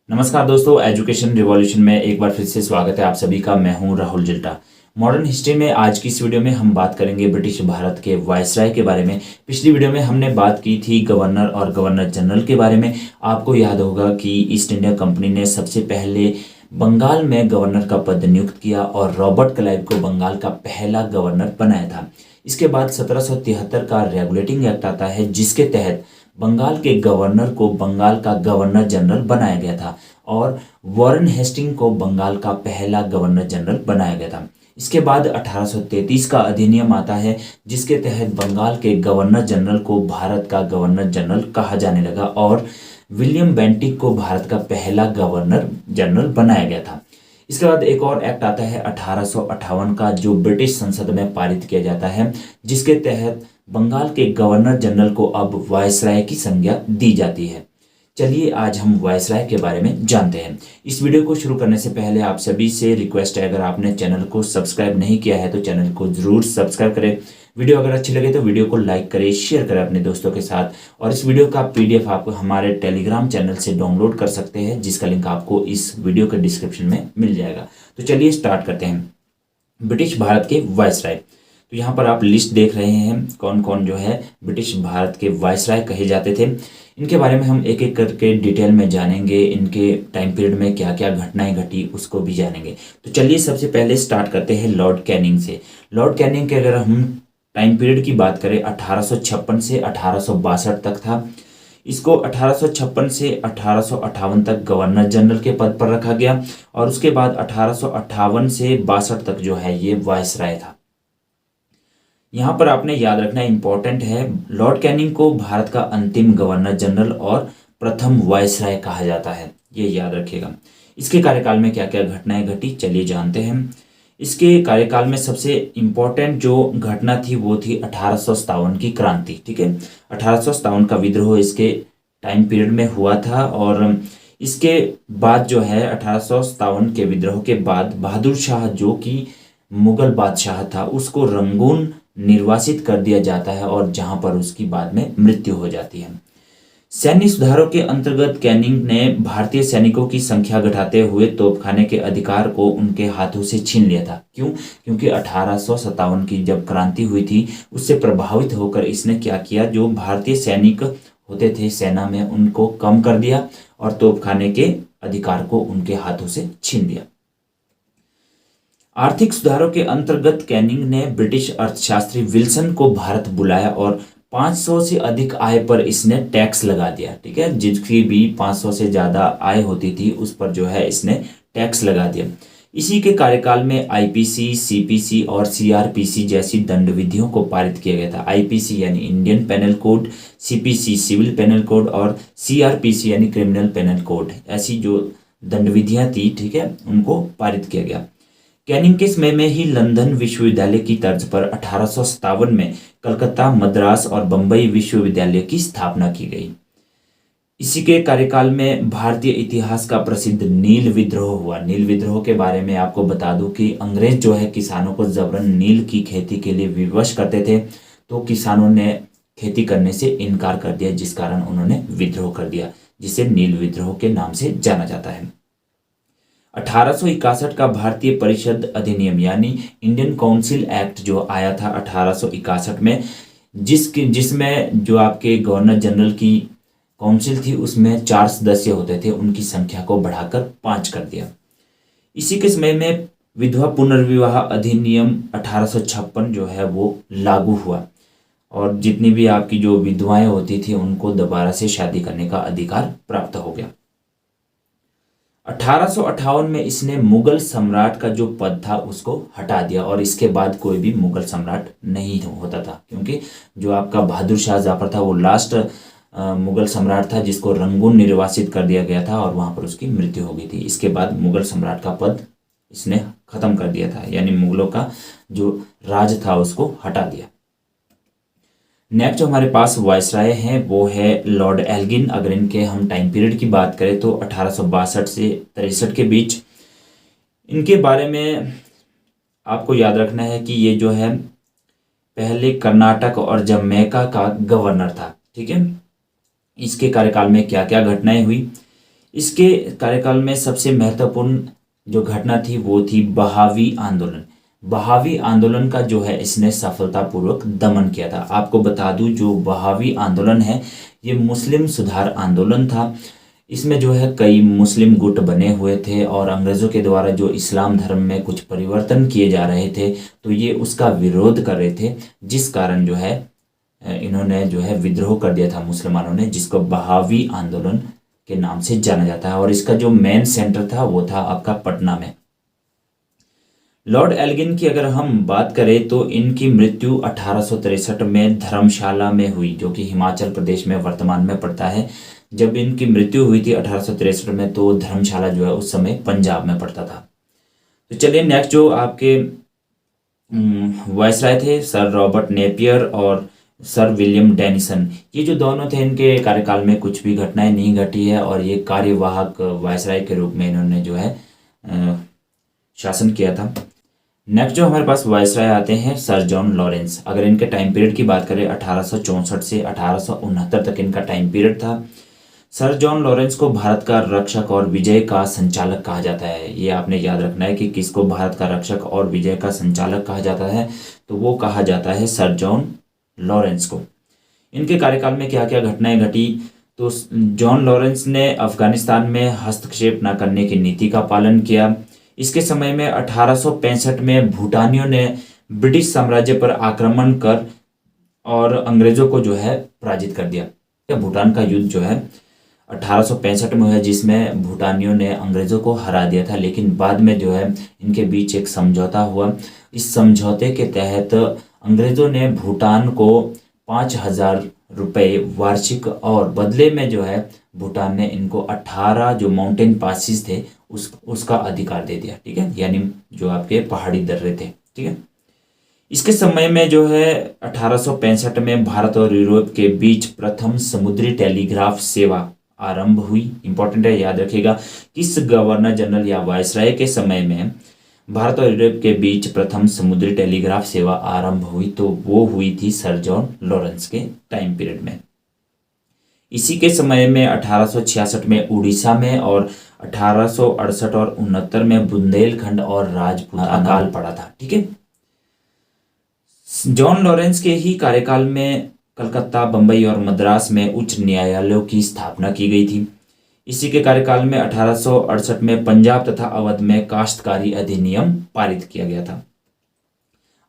नमस्कार दोस्तों, education revolution में एक बार फिर से स्वागत है आप सभी का। मैं हूं राहुल जिल्टा। मॉडर्न हिस्ट्री में आज की इस वीडियो में हम बात करेंगे ब्रिटिश भारत के वायसराय के बारे में। पिछली वीडियो में हमने बात की थी गवर्नर और गवर्नर जनरल के बारे में। आपको याद होगा कि ईस्ट इंडिया कंपनी ने सबसे पहले बंगाल में गवर्नर का पद नियुक्त किया और रॉबर्ट क्लाइव को बंगाल का पहला गवर्नर बनाया था। इसके बाद 1773 का रेगुलेटिंग एक्ट आता है, जिसके तहत बंगाल के गवर्नर को बंगाल का गवर्नर जनरल बनाया गया था और वॉरेन हेस्टिंग को बंगाल का पहला गवर्नर जनरल बनाया गया था। इसके बाद 1833 का अधिनियम आता है, जिसके तहत बंगाल के गवर्नर जनरल को भारत का गवर्नर जनरल कहा जाने लगा और विलियम बेंटिक को भारत का पहला गवर्नर जनरल बनाया गया था। इसके बाद एक और एक्ट आता है 1858 का, जो ब्रिटिश संसद में पारित किया जाता है, जिसके तहत बंगाल के गवर्नर जनरल को अब वायसराय की संज्ञा दी जाती है। चलिए आज हम वायसराय के बारे में जानते हैं। इस वीडियो को शुरू करने से पहले आप सभी से रिक्वेस्ट है, अगर आपने चैनल को सब्सक्राइब नहीं किया है तो चैनल को जरूर सब्सक्राइब करें। वीडियो अगर अच्छी लगे तो वीडियो को लाइक करें, शेयर करें अपने दोस्तों के साथ। और इस वीडियो का पीडीएफ आप हमारे टेलीग्राम चैनल से डाउनलोड कर सकते हैं, जिसका लिंक आपको इस वीडियो के डिस्क्रिप्शन में मिल जाएगा। तो चलिए स्टार्ट करते हैं। ब्रिटिश भारत के वायसराय, तो यहाँ पर आप लिस्ट देख रहे हैं कौन कौन जो है ब्रिटिश भारत के वायसराय कहे जाते थे। इनके बारे में हम एक एक करके डिटेल में जानेंगे। इनके टाइम पीरियड में क्या क्या घटनाएं घटी उसको भी जानेंगे। तो चलिए सबसे पहले स्टार्ट करते हैं लॉर्ड कैनिंग से। लॉर्ड कैनिंग के अगर हम टाइम पीरियड की बात करें 1856 से 1862 तक था। इसको 1856 से 1858 तक गवर्नर जनरल के पद पर रखा गया और उसके बाद 1858 से 62 तक जो है ये वायसराय था। यहाँ पर आपने याद रखना इंपॉर्टेंट है, लॉर्ड कैनिंग को भारत का अंतिम गवर्नर जनरल और प्रथम वायसराय कहा जाता है, ये याद रखिएगा। इसके कार्यकाल में क्या क्या घटनाएं घटी चलिए जानते हैं। इसके कार्यकाल में सबसे इम्पोर्टेंट जो घटना थी वो थी 1857 की क्रांति। ठीक है, 1857 का विद्रोह इसके टाइम पीरियड में हुआ था और इसके बाद जो है 1857 के विद्रोह के बाद बहादुर शाह जो कि मुगल बादशाह था, उसको रंगून निर्वासित कर दिया जाता है और जहां पर उसकी बाद में मृत्यु हो जाती है। सैन्य सुधारों के अंतर्गत कैनिंग ने भारतीय सैनिकों की संख्या घटाते हुए तोपखाने के अधिकार को उनके हाथों से छीन लिया था। क्यों? क्योंकि 1857 की जब क्रांति हुई थी उससे प्रभावित होकर इसने क्या किया, जो भारतीय सैनिक होते थे सेना में उनको कम कर दिया और तोपखाने के अधिकार को उनके हाथों से छीन लिया। आर्थिक सुधारों के अंतर्गत कैनिंग ने ब्रिटिश अर्थशास्त्री विल्सन को भारत बुलाया और 500 से अधिक आय पर इसने टैक्स लगा दिया। ठीक है, जिसकी भी 500 से ज़्यादा आय होती थी उस पर जो है इसने टैक्स लगा दिया। इसी के कार्यकाल में आईपीसी, सीपीसी और सीआरपीसी जैसी दंड विधियों को पारित किया गया था। आईपीसी यानी Indian penal code, CPC civil penal code और सीआरपीसी यानी क्रिमिनल पेनल कोड, ऐसी जो दंड विधियाँ थी, ठीक है, उनको पारित किया गया। कैनिंग के समय में ही लंदन विश्वविद्यालय की तर्ज पर 1857 में कलकत्ता, मद्रास और बंबई विश्वविद्यालय की स्थापना की गई। इसी के कार्यकाल में भारतीय इतिहास का प्रसिद्ध नील विद्रोह हुआ। नील विद्रोह के बारे में आपको बता दूं कि अंग्रेज जो है किसानों को जबरन नील की खेती के लिए विवश करते थे, तो किसानों ने खेती करने से इनकार कर दिया, जिस कारण उन्होंने विद्रोह कर दिया, जिसे नील विद्रोह के नाम से जाना जाता है। 1861 का भारतीय परिषद अधिनियम यानी इंडियन काउंसिल एक्ट जो आया था 1861 में, जिसमें जो आपके गवर्नर जनरल की काउंसिल थी उसमें 4 सदस्य होते थे, उनकी संख्या को बढ़ाकर 5 कर दिया। इसी के समय में विधवा पुनर्विवाह अधिनियम 1856 जो है वो लागू हुआ और जितनी भी आपकी जो विधवाएं होती थी उनको दोबारा से शादी करने का अधिकार प्राप्त हो गया। 1858 में इसने मुगल सम्राट का जो पद था उसको हटा दिया और इसके बाद कोई भी मुगल सम्राट नहीं होता था, क्योंकि जो आपका बहादुर शाह जफर था वो लास्ट मुगल सम्राट था जिसको रंगून निर्वासित कर दिया गया था और वहां पर उसकी मृत्यु हो गई थी। इसके बाद मुगल सम्राट का पद इसने खत्म कर दिया था, यानी मुगलों का जो राज था उसको हटा दिया। नेक्स्ट जो हमारे पास वायसराय हैं वो है लॉर्ड एल्गिन। अगर इनके हम टाइम पीरियड की बात करें तो 1862 से 63 के बीच। इनके बारे में आपको याद रखना है कि ये जो है पहले कर्नाटक और जमैका का गवर्नर था। ठीक है, इसके कार्यकाल में क्या क्या घटनाएं हुई, इसके कार्यकाल में सबसे महत्वपूर्ण जो घटना थी वो थी बहावी आंदोलन। बहावी आंदोलन का जो है इसने सफलतापूर्वक दमन किया था। आपको बता दूं, जो बहावी आंदोलन है ये मुस्लिम सुधार आंदोलन था। इसमें जो है कई मुस्लिम गुट बने हुए थे और अंग्रेज़ों के द्वारा जो इस्लाम धर्म में कुछ परिवर्तन किए जा रहे थे तो ये उसका विरोध कर रहे थे, जिस कारण जो है इन्होंने जो है विद्रोह कर दिया था मुसलमानों ने, जिसको बहावी आंदोलन के नाम से जाना जाता है। और इसका जो मेन सेंटर था वो था आपका पटना में। लॉर्ड एल्गिन की अगर हम बात करें तो इनकी मृत्यु 1863 में धर्मशाला में हुई, जो कि हिमाचल प्रदेश में वर्तमान में पड़ता है। जब इनकी मृत्यु हुई थी 1863 में, तो धर्मशाला जो है उस समय पंजाब में पड़ता था। तो चलिए नेक्स्ट जो आपके वायसराय थे सर रॉबर्ट नेपियर और सर विलियम डेनिसन, ये जो दोनों थे इनके कार्यकाल में कुछ भी घटनाएं नहीं घटी है और ये कार्यवाहक वायसराय के रूप में इन्होंने जो है शासन किया था। नेक्स्ट जो हमारे पास वायसराय आते हैं सर जॉन लॉरेंस। अगर इनके टाइम पीरियड की बात करें 1864 से 1869 तक इनका टाइम पीरियड था। सर जॉन लॉरेंस को भारत का रक्षक और विजय का संचालक कहा जाता है। ये आपने याद रखना है कि किसको भारत का रक्षक और विजय का संचालक कहा जाता है, तो वो कहा जाता है सर जॉन लॉरेंस को। इनके कार्यकाल में क्या क्या घटनाएं घटी, तो जॉन लॉरेंस ने अफगानिस्तान में हस्तक्षेप न करने की नीति का पालन किया। इसके समय में 1865 में भूटानियों ने ब्रिटिश साम्राज्य पर आक्रमण कर और अंग्रेजों को जो है पराजित कर दिया। भूटान का युद्ध जो है 1865 में हुआ, जिसमें भूटानियों ने अंग्रेजों को हरा दिया था। लेकिन बाद में जो है इनके बीच एक समझौता हुआ। इस समझौते के तहत अंग्रेजों ने भूटान को 5,000 रुपये वार्षिक और बदले में जो है भूटान ने इनको 18 जो माउंटेन पासिस थे उसका अधिकार दे दिया। ठीक है, यानी जो आपके पहाड़ी दर्रे थे। ठीक है, इसके समय में जो है 1865 में भारत और यूरोप के बीच प्रथम समुद्री टेलीग्राफ सेवा आरंभ हुई। इंपॉर्टेंट है, याद रखिएगा। किस गवर्नर जनरल या वायसराय के समय में भारत और यूरोप के बीच प्रथम समुद्री टेलीग्राफ सेवा आरंभ हुई, तो वो हुई थी सर जॉन लॉरेंस के टाइम पीरियड में। इसी के समय में 1866 में उड़ीसा में और 1868 और 69 में बुंदेलखंड और राजपूत अकाल पड़ा था। ठीक है, जॉन लॉरेंस के ही कार्यकाल में कलकत्ता, बंबई और मद्रास में उच्च न्यायालयों की स्थापना की गई थी। इसी के कार्यकाल में 1868 में पंजाब तथा अवध में काश्तकारी अधिनियम पारित किया गया था।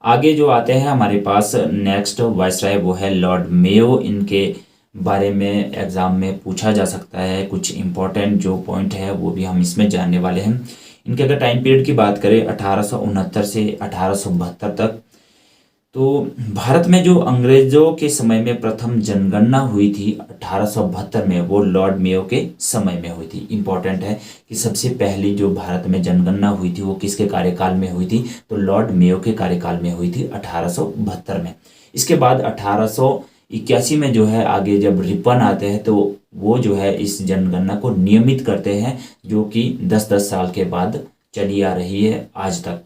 आगे जो आते हैं हमारे पास नेक्स्ट वायसराय, वो है लॉर्ड मेयो। इनके बारे में एग्जाम में पूछा जा सकता है। कुछ इंपॉर्टेंट जो पॉइंट है वो भी हम इसमें जानने वाले हैं। इनके अगर टाइम पीरियड की बात करें 1869 से 1872 तक, तो भारत में जो अंग्रेजों के समय में प्रथम जनगणना हुई थी 1872 में, वो लॉर्ड मेयो के समय में हुई थी। इंपॉर्टेंट है कि सबसे पहली जो भारत में जनगणना हुई थी वो किसके कार्यकाल में हुई थी, तो लॉर्ड मेयो के कार्यकाल में हुई थी 1872 में। इसके बाद 1881 में जो है आगे जब रिपन आते हैं तो वो जो है इस जनगणना को नियमित करते हैं, जो कि 10-10 साल के बाद चली आ रही है आज तक।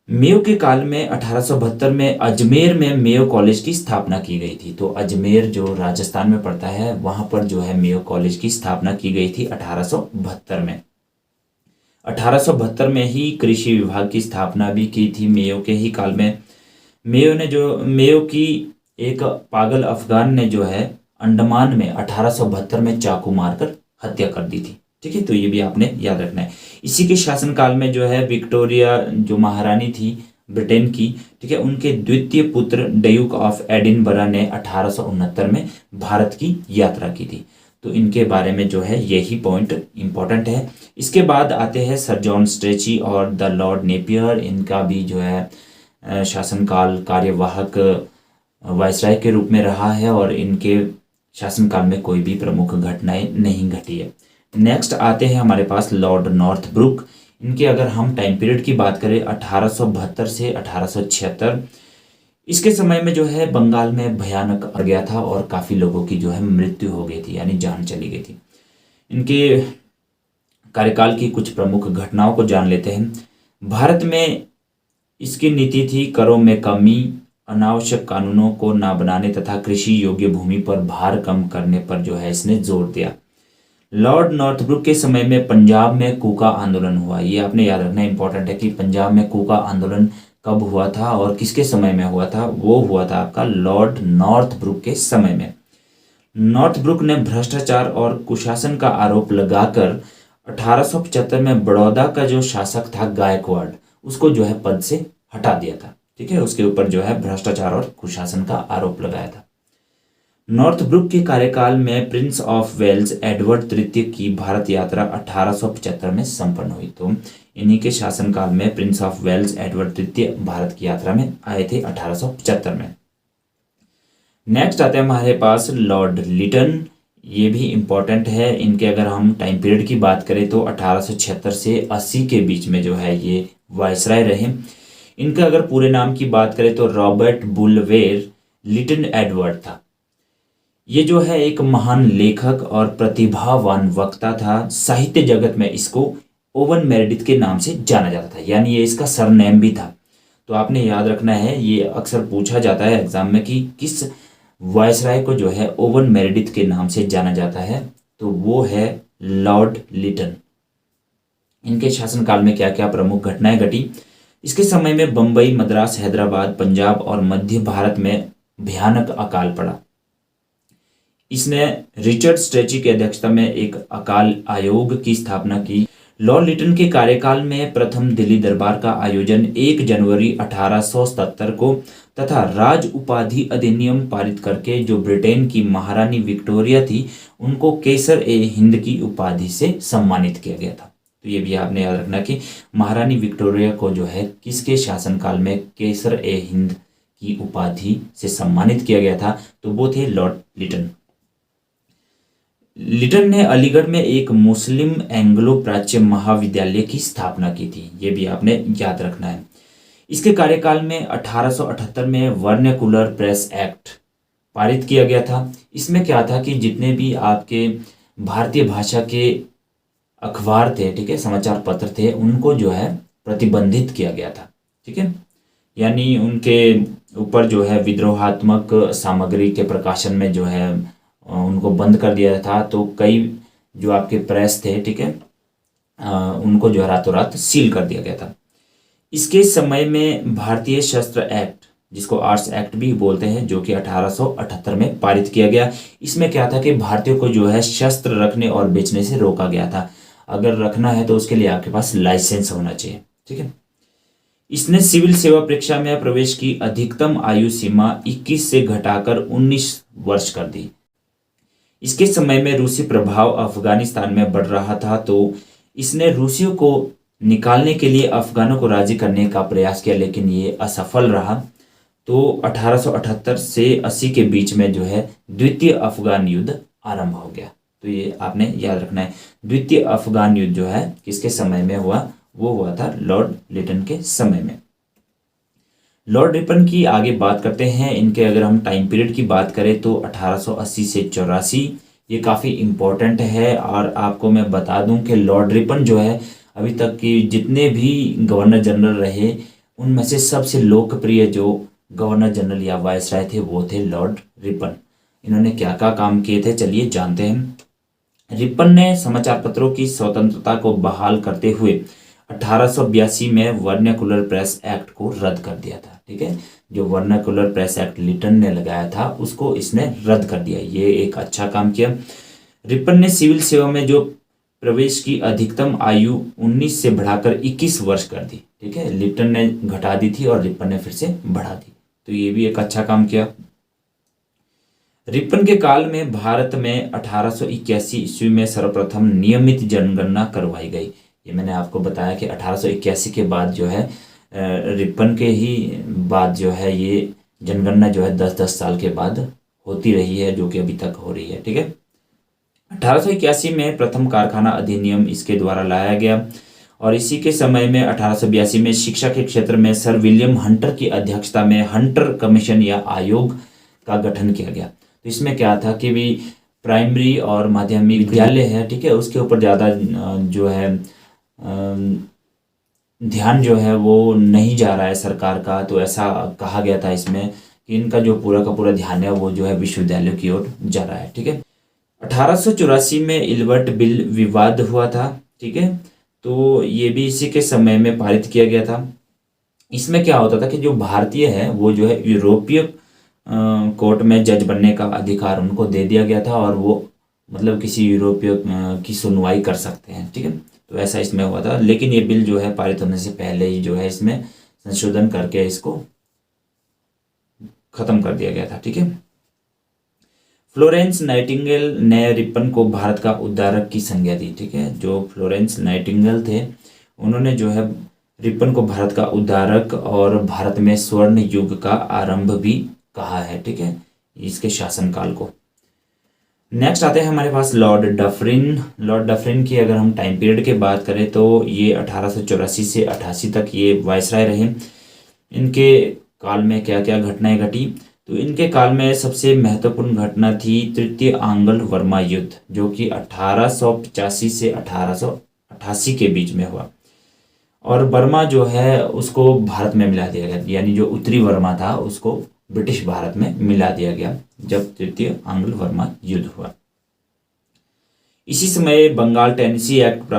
मेयो के काल में 1872 में अजमेर में मेयो कॉलेज की स्थापना की गई थी। तो अजमेर जो राजस्थान में पड़ता है वहां पर जो है मेयो कॉलेज की स्थापना की गई थी 1872 में। 1872 में ही कृषि विभाग की स्थापना भी की थी मेयो के ही काल में। मेयो की एक पागल अफगान ने जो है अंडमान में 1872 में चाकू मारकर हत्या कर दी थी। ठीक है, तो ये भी आपने याद रखना है। इसी के शासनकाल में जो है विक्टोरिया जो महारानी थी ब्रिटेन की, ठीक है, उनके द्वितीय पुत्र ड्यूक ऑफ एडिनबरा ने 1869 में भारत की यात्रा की थी। तो इनके बारे में जो है यही पॉइंट इंपॉर्टेंट है। इसके बाद आते हैं सर जॉन स्ट्रेची और द लॉर्ड नेपियर। इनका भी जो है शासनकाल कार्यवाहक वायसराय के रूप में रहा है और इनके शासनकाल में कोई भी प्रमुख घटनाएं नहीं घटी है। नेक्स्ट आते हैं हमारे पास लॉर्ड नॉर्थब्रुक। इनके अगर हम टाइम पीरियड की बात करें 1872 से 1876, इसके समय में जो है बंगाल में भयानक आ गया था और काफ़ी लोगों की जो है मृत्यु हो गई थी, यानी जान चली गई थी। इनके कार्यकाल की कुछ प्रमुख घटनाओं को जान लेते हैं। भारत में इसकी नीति थी करों में कमी, अनावश्यक कानूनों को ना बनाने तथा कृषि योग्य भूमि पर भार कम करने पर जो है इसने जोर दिया। लॉर्ड नॉर्थब्रुक के समय में पंजाब में कूका आंदोलन हुआ। ये आपने याद रखना इंपॉर्टेंट है कि पंजाब में कूका आंदोलन कब हुआ था और किसके समय में हुआ था। वो हुआ था आपका लॉर्ड नॉर्थब्रुक के समय में। नॉर्थब्रुक ने भ्रष्टाचार और कुशासन का आरोप लगाकर 1875 में बड़ौदा का जो शासक था गायकवाड़, उसको जो है पद से हटा दिया था। ठीक है, उसके ऊपर जो है भ्रष्टाचार और कुशासन का आरोप लगाया था। नॉर्थब्रुक के कार्यकाल में प्रिंस ऑफ वेल्स एडवर्ड तृतीय की भारत यात्रा 1875 में संपन्न हुई। तो इन्हीं के शासनकाल में प्रिंस ऑफ वेल्स एडवर्ड तृतीय भारत की यात्रा में आए थे 1875 में। नेक्स्ट आते हैं हमारे पास लॉर्ड लिटन। ये भी इम्पोर्टेंट है। इनके अगर हम टाइम पीरियड की बात करें तो 1876 से 80 के बीच में जो है ये वायसराय रहे। इनका अगर पूरे नाम की बात करें तो रॉबर्ट बुलवेर लिटन एडवर्ड था। ये जो है एक महान लेखक और प्रतिभावान वक्ता था। साहित्य जगत में इसको ओवन मेरेडिथ के नाम से जाना जाता था, यानी ये इसका सरनेम भी था। तो आपने याद रखना है, ये अक्सर पूछा जाता है एग्जाम में कि किस वायसराय को जो है ओवन मेरेडिथ के नाम से जाना जाता है, तो वो है लॉर्ड लिटन। इनके शासनकाल में क्या क्या प्रमुख घटनाएं घटी। इसके समय में बंबई, मद्रास, हैदराबाद, पंजाब और मध्य भारत में भयानक अकाल पड़ा। इसने रिचर्ड स्ट्रेची की अध्यक्षता में एक अकाल आयोग की स्थापना की। लॉर्ड लिटन के कार्यकाल में प्रथम दिल्ली दरबार का आयोजन 1 जनवरी 1877 को तथा राज उपाधि अधिनियम पारित करके जो ब्रिटेन की महारानी विक्टोरिया थी उनको केसर ए हिंद की उपाधि से सम्मानित किया गया था। तो ये भी आपने याद रखना कि महारानी विक्टोरिया को जो है किसके शासनकाल में केसर ए हिंद की उपाधि से सम्मानित किया गया था, तो वो थे लॉर्ड लिटन। लिटन ने अलीगढ़ में एक मुस्लिम एंग्लो प्राच्य महाविद्यालय की स्थापना की थी। ये भी आपने याद रखना है। इसके कार्यकाल में 1878 में वर्नाक्युलर प्रेस एक्ट पारित किया गया था। इसमें क्या था कि जितने भी आपके भारतीय भाषा के अखबार थे, ठीक है, समाचार पत्र थे, उनको जो है प्रतिबंधित किया गया था। ठीक है, यानी उनके ऊपर जो है विद्रोहात्मक सामग्री के प्रकाशन में जो है उनको बंद कर दिया था। तो कई जो आपके प्रेस थे, ठीक है, उनको जो है रातों रात सील कर दिया गया था। इसके समय में भारतीय शस्त्र एक्ट, जिसको आर्म्स एक्ट भी बोलते हैं, जो कि 1878 में पारित किया गया। इसमें क्या था कि भारतीयों को जो है शस्त्र रखने और बेचने से रोका गया था। अगर रखना है तो उसके लिए आपके पास लाइसेंस होना चाहिए। ठीक है, इसने सिविल सेवा परीक्षा में प्रवेश की अधिकतम आयु सीमा 21 से घटाकर 19 वर्ष कर दी। इसके समय में रूसी प्रभाव अफगानिस्तान में बढ़ रहा था, तो इसने रूसियों को निकालने के लिए अफगानों को राजी करने का प्रयास किया, लेकिन ये असफल रहा। तो 1878 से 80 के बीच में जो है द्वितीय अफगान युद्ध आरंभ हो गया। तो ये आपने याद रखना है, द्वितीय अफगान युद्ध जो है किसके समय में हुआ, वो हुआ था लॉर्ड लिटन के समय में। लॉर्ड रिपन की आगे बात करते हैं। इनके अगर हम टाइम पीरियड की बात करें तो 1880 से 84, ये काफ़ी इम्पोर्टेंट है। और आपको मैं बता दूं कि लॉर्ड रिपन जो है अभी तक की जितने भी गवर्नर जनरल रहे उनमें से सबसे लोकप्रिय जो गवर्नर जनरल या वायसराय थे वो थे लॉर्ड रिपन। इन्होंने क्या क्या काम किए थे, चलिए जानते हैं। रिपन ने समाचार पत्रों की स्वतंत्रता को बहाल करते हुए 1882 में वर्नाक्युलर प्रेस एक्ट को रद्द कर दिया था। ठीक है, जो वर्नाक्युलर प्रेस एक्ट लिटन ने लगाया था उसको इसने रद्द कर दिया। ये एक अच्छा काम किया। रिपन ने सिविल सेवा में जो प्रवेश की अधिकतम आयु 19 से बढ़ाकर 21 वर्ष कर दी। ठीक है, लिटन ने घटा दी थी और रिपन ने फिर से बढ़ा दी, तो ये भी एक अच्छा काम किया। रिपन के काल में भारत में 1881 ईस्वी में सर्वप्रथम नियमित जनगणना करवाई गई। ये मैंने आपको बताया कि 1881 के बाद जो है रिपन के ही बाद जो है ये जनगणना जो है 10-10 साल के बाद होती रही है, जो कि अभी तक हो रही है। ठीक है, 1881 में प्रथम कारखाना अधिनियम इसके द्वारा लाया गया और इसी के समय में 1882 में शिक्षा के क्षेत्र में सर विलियम हंटर की अध्यक्षता में हंटर कमीशन या आयोग का गठन किया गया। तो इसमें क्या था कि भी प्राइमरी और माध्यमिक विद्यालय है, ठीक है, उसके ऊपर ज़्यादा जो है ध्यान जो है वो नहीं जा रहा है सरकार का। तो ऐसा कहा गया था इसमें कि इनका जो पूरा का पूरा ध्यान है वो जो है विश्वविद्यालयों की ओर जा रहा है। ठीक है, 1884 में इल्बर्ट बिल विवाद हुआ था, ठीक है। तो ये भी इसी के समय में पारित किया गया था। इसमें क्या होता था कि जो भारतीय है वो जो है यूरोपीय कोर्ट में जज बनने का अधिकार उनको दे दिया गया था, और वो मतलब किसी यूरोपीय की सुनवाई कर सकते हैं, ठीक है। तो ऐसा इसमें हुआ था, लेकिन ये बिल जो है पारित होने से पहले ही जो है इसमें संशोधन करके इसको खत्म कर दिया गया था, ठीक है। फ्लोरेंस नाइटिंगेल ने रिपन को भारत का उद्धारक की संज्ञा दी, ठीक है। जो फ्लोरेंस नाइटिंगेल थे उन्होंने जो है रिपन को भारत का उद्धारक और भारत में स्वर्ण युग का आरंभ भी कहा है, ठीक है, इसके शासनकाल को। नेक्स्ट आते हैं हमारे पास लॉर्ड डफरिन। लॉर्ड डफरिन की अगर हम टाइम पीरियड की बात करें तो ये 1884 से 88 तक ये वायसराय रहे। इनके काल में क्या क्या घटनाएं घटी, तो इनके काल में सबसे महत्वपूर्ण घटना थी तृतीय आंग्ल वर्मा युद्ध, जो कि 1885 से 1888 के बीच में हुआ। और बर्मा जो है उसको भारत में मिला दिया गया, यानी जो उत्तरी बर्मा था उसको ब्रिटिश भारत में मिला दिया गया जब तृतीय आंग्ल वर्मा युद्ध हुआ। इसी समय बंगाल टेनेसी एक्ट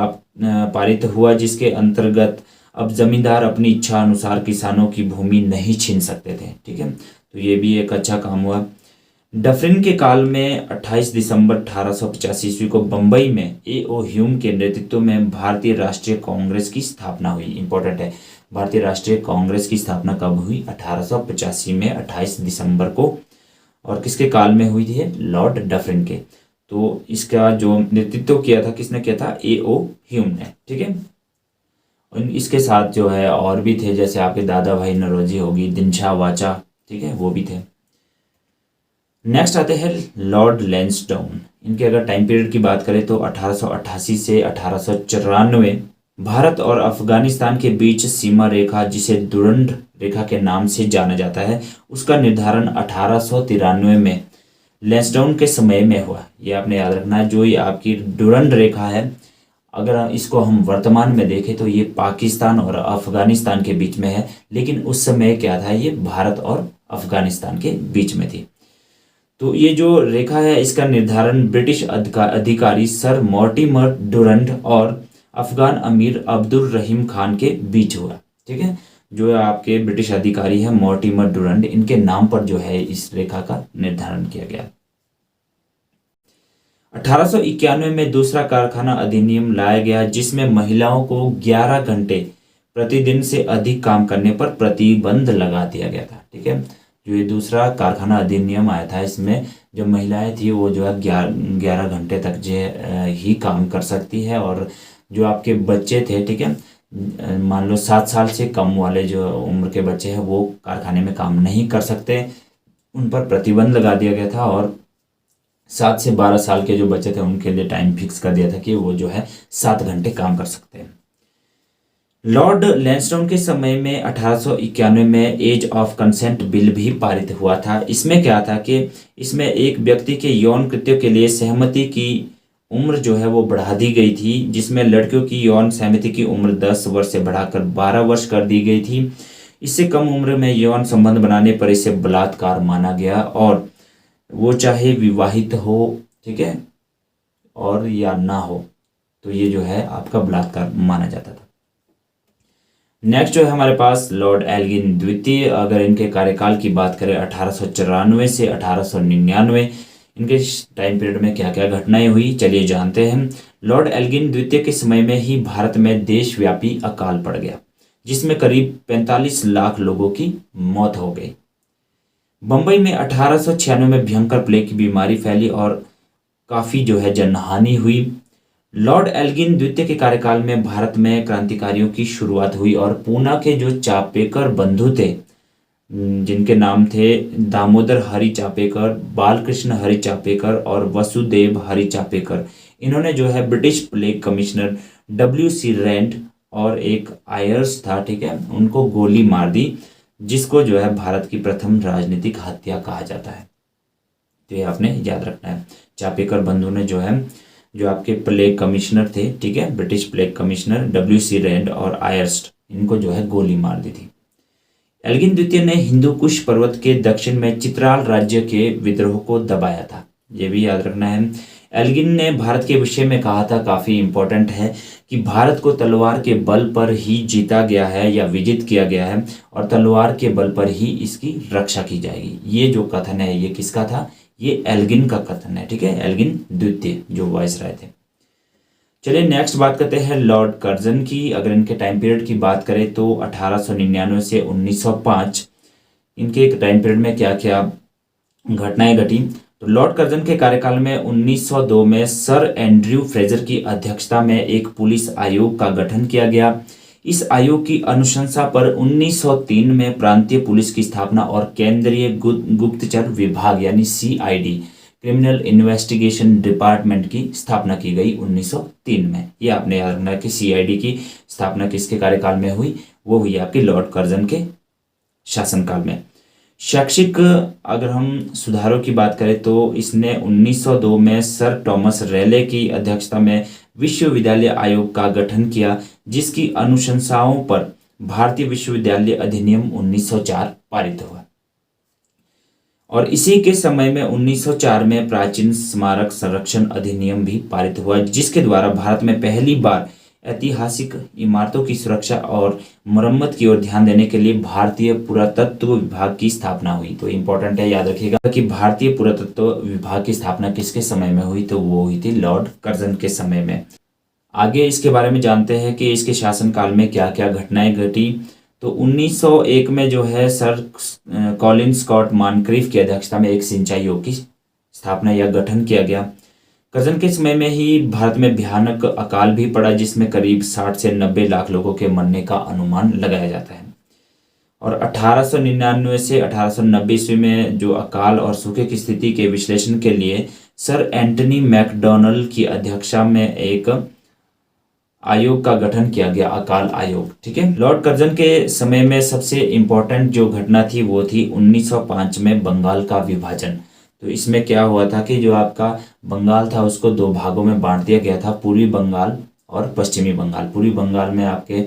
पारित हुआ, जिसके अंतर्गत अब जमींदार अपनी इच्छा अनुसार किसानों की भूमि नहीं छीन सकते थे, ठीक है। तो ये भी एक अच्छा काम हुआ। डफरिन के काल में 28 दिसंबर 1885 ईस्वी को बंबई में A.O. ह्यूम के नेतृत्व में भारतीय राष्ट्रीय कांग्रेस की स्थापना हुई। इंपॉर्टेंट है, भारतीय राष्ट्रीय कांग्रेस की स्थापना कब हुई? 1885 में 28 दिसंबर को। और किसके काल में हुई थी? लॉर्ड डफरिन के। तो इसका जो नेतृत्व किया था किसने किया था? A.O. ह्यूम ने, ठीक है। इसके साथ जो है और भी थे, जैसे आपके दादा भाई नौरोजी होगी, दिनशा वाचा, ठीक है, वो भी थे। नेक्स्ट आते हैं लॉर्ड लैंसडाउन। इनके अगर टाइम पीरियड की बात करें तो 1888 से 1894 भारत और अफगानिस्तान के बीच सीमा रेखा, जिसे डुरंड रेखा के नाम से जाना जाता है, उसका निर्धारण 1893 में लैंसडाउन के समय में हुआ। ये आपने याद रखना है। जो ये आपकी डुरंड रेखा है, अगर इसको हम वर्तमान में देखें तो ये पाकिस्तान और अफगानिस्तान के बीच में है, लेकिन उस समय क्या था? ये भारत और अफगानिस्तान के बीच में थी। तो ये जो रेखा है इसका निर्धारण ब्रिटिश अधिकारी सर मॉर्टिमर डुरंड और अफगान अमीर अब्दुल रहीम खान के बीच हुआ, ठीक है। जो आपके ब्रिटिश अधिकारी हैं मॉर्टिमर डुरंड, इनके नाम पर जो है इस रेखा का निर्धारण किया गया। 1891 में दूसरा कारखाना अधिनियम लाया गया, जिसमें महिलाओं को 11 घंटे प्रतिदिन से अधिक काम करने पर प्रतिबंध लगा दिया गया था, ठीक है। जो ये दूसरा कारखाना अधिनियम आया था, इसमें जो महिलाएं थी वो जो है 11 घंटे तक जो ही काम कर सकती है, और जो आपके बच्चे थे, ठीक है, मान लो 7 साल से कम वाले जो उम्र के बच्चे हैं वो कारखाने में काम नहीं कर सकते, उन पर प्रतिबंध लगा दिया गया था। और 7 से 12 साल के जो बच्चे थे उनके लिए टाइम फिक्स कर दिया था कि वो जो है 7 घंटे काम कर सकते हैं। लॉर्ड लैंसडाउन के समय में 1891 में एज ऑफ कंसेंट बिल भी पारित हुआ था। इसमें क्या था कि इसमें एक व्यक्ति के यौन कृत्यों के लिए सहमति की उम्र जो है वो बढ़ा दी गई थी, जिसमें लड़कियों की यौन सहमति की उम्र 10 वर्ष से बढ़ाकर 12 वर्ष कर दी गई थी। इससे कम उम्र में यौन संबंध बनाने पर इसे बलात्कार माना गया, और वो चाहे विवाहित हो, ठीक है, और या ना हो, तो ये जो है आपका बलात्कार माना जाता था। नेक्स्ट जो है हमारे पास लॉर्ड एल्गिन द्वितीय। अगर इनके कार्यकाल की बात करें 1894 से 1899, इनके टाइम पीरियड में क्या क्या घटनाएं हुई, चलिए जानते हैं। लॉर्ड एल्गिन द्वितीय के समय में ही भारत में देशव्यापी अकाल पड़ गया, जिसमें करीब 45 लाख लोगों की मौत हो गई। बंबई में 1896 में भयंकर प्लेग की बीमारी फैली और काफ़ी जो है जनहानि हुई। लॉर्ड एल्गिन द्वितीय के कार्यकाल में भारत में क्रांतिकारियों की शुरुआत हुई, और पूना के जो चापेकर बंधु थे, जिनके नाम थे दामोदर हरि चापेकर, बालकृष्ण हरि चापेकर और वसुदेव हरि चापेकर, इन्होंने जो है British plague commissioner W.C. Rent और एक आयर्स था, ठीक है, उनको गोली मार दी, जिसको जो है भारत की प्रथम राजनीतिक हत्या कहा जाता है। तो ये आपने याद रखना है। चापेकर बंधु ने जो आपके प्लेग कमिश्नर थे, ठीक है, British plague commissioner W.C. Red और आयर्स्ट, इनको जो है गोली मार दी थी। एल्गिन द्वितीय ने हिंदू कुश पर्वत के दक्षिण में चित्राल राज्य के विद्रोह को दबाया था, ये भी याद रखना है। एल्गिन ने भारत के विषय में कहा था, काफ़ी इम्पोर्टेंट है, कि भारत को तलवार के बल पर ही जीता गया है या विजित किया गया है और तलवार के बल पर ही इसकी रक्षा की जाएगी। ये जो कथन है ये किसका था? ये एल्गिन का कथन है। ठीक है, एल्गिन द्वितीय जो वायसराय थे। चलिए नेक्स्ट बात करते हैं लॉर्ड कर्जन की। अगर इनके टाइम पीरियड की बात करें तो 1899 से 1905, इनके टाइम पीरियड में क्या क्या घटनाएं घटी। तो लॉर्ड कर्जन के कार्यकाल में 1902 में सर एंड्रयू फ्रेजर की अध्यक्षता में एक पुलिस आयोग का गठन किया गया। इस आयोग की अनुशंसा पर 1903 में प्रांतीय पुलिस की स्थापना और केंद्रीय गुप्तचर विभाग यानी CID क्रिमिनल इन्वेस्टिगेशन डिपार्टमेंट की स्थापना की गई 1903 में। ये आपने याद रखना कि CID की स्थापना किसके कार्यकाल में हुई? वो हुई आपकी लॉर्ड कर्जन के शासनकाल में। शैक्षिक अगर हम सुधारों की बात करें तो इसने 1902 में सर टॉमस रेले की अध्यक्षता में विश्वविद्यालय आयोग का गठन किया, जिसकी अनुशंसाओं पर भारतीय विश्वविद्यालय अधिनियम 1904 पारित हुआ। और इसी के समय में 1904 में प्राचीन स्मारक संरक्षण अधिनियम भी पारित हुआ, जिसके द्वारा भारत में पहली बार ऐतिहासिक इमारतों की सुरक्षा और मरम्मत की ओर ध्यान देने के लिए भारतीय पुरातत्व विभाग की स्थापना हुई। तो इम्पोर्टेंट है, याद रखिएगा कि भारतीय पुरातत्व विभाग की स्थापना किसके समय में हुई? तो वो हुई थी लॉर्ड कर्जन के समय में। आगे इसके बारे में जानते हैं कि इसके शासनकाल में क्या क्या घटनाएं घटी। तो 1901 में जो है सर कॉलिन स्कॉट मानक्रीफ की अध्यक्षता में एक सिंचाई आयोग की स्थापना या गठन किया गया। कर्जन के समय में ही भारत में भयानक अकाल भी पड़ा, जिसमें करीब 60 से 90 लाख लोगों के मरने का अनुमान लगाया जाता है। और 1899 से 1890 ईस्वी में जो अकाल और सूखे की स्थिति के विश्लेषण के लिए सर एंटनी मैकडॉनल्ड की अध्यक्षता में एक आयोग का गठन किया गया, अकाल आयोग। ठीक है, लॉर्ड कर्जन के समय में सबसे इम्पोर्टेंट जो घटना थी वो थी 1905 में बंगाल का विभाजन। तो इसमें क्या हुआ था कि जो आपका बंगाल था उसको दो भागों में बांट दिया गया था, पूर्वी बंगाल और पश्चिमी बंगाल। पूर्वी बंगाल में आपके